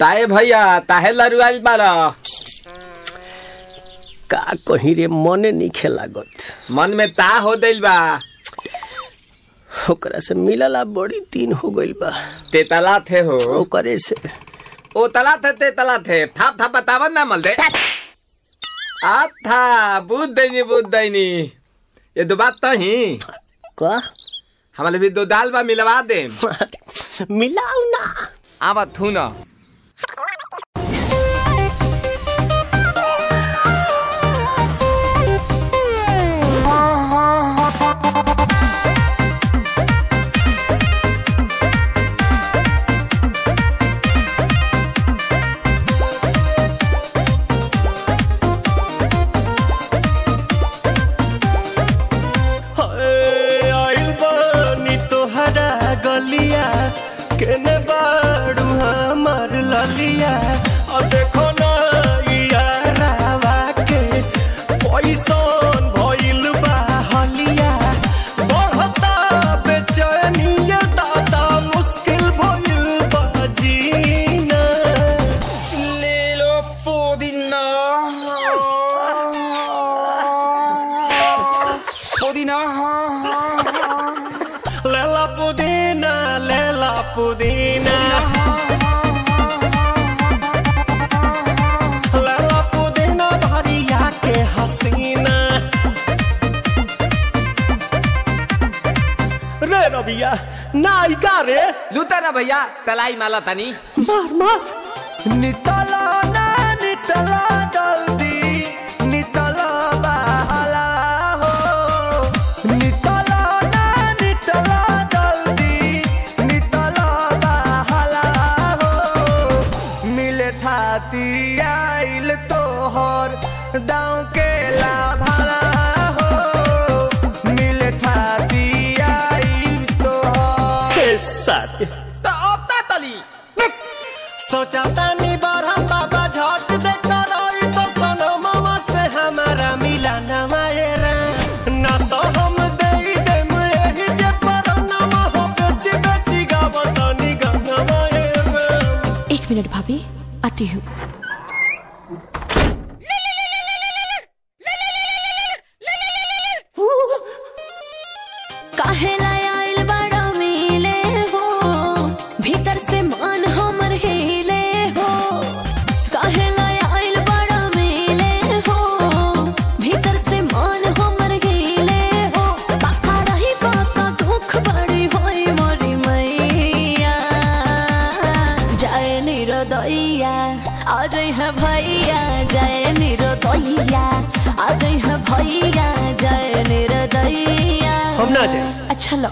ताए भैया ताहे लरुआल बारा का कहीं रे मने नहीं खेलागत। मन में ता हो दिल बा ओकरा से मिलला बड़ी दिन हो गइल बा। ते तला थे हो ओकरे से ओ तला थे ते तला थे थाप थाप बतावन ना मल दे आ था बुद्ध दैनी ये दो बात तो ही का हमारे भी दो दाल बा मिलवा दे मिलाऊ ना आवा थू ना केने बाड़ू हमार ललिया और देखो ना यारावा के पैसन भइल बा हलिया बढ़ता बेचैनिया दादा मुश्किल भइल बा जीना ले लो पुदीना पुदीना लेला पुदीना लेला पुदीना लेला पुदीना भरिया के हसीना रे रबिया नायिका रे लूटा ना भैया तलाई माला तनी मार मार नितला ना नितला जल्दी नितला बहाला हो नितला ना नितला जल्दी नितला बहाला हो मिले थाती आइल तोहर दाँव के लाभाला हो मिले थाती आइल तोहर साथी तो अब ता तली सोचा तानी बार हम बाबा झट देखता रही तो सनो मामा से हमारा मिला न मायरा ना तो हम दे देम यही जे पर नामा हो बेची बेची गावतानी गंगा मायरा। 1 मिनट भाभी आती हूँ। काहे लायल बड़ा मिले हो भीतर से मन हमर हिले हो काहे लायल बड़ा मिले हो भीतर से मन हमर हिले हो बाका रही बाका दुख बड़ी होई मोरी मैया जाए निरदैया आज है भैया जाए निरदैया आज है भैया जाए निरदैया हम ना जाए अच्छा लो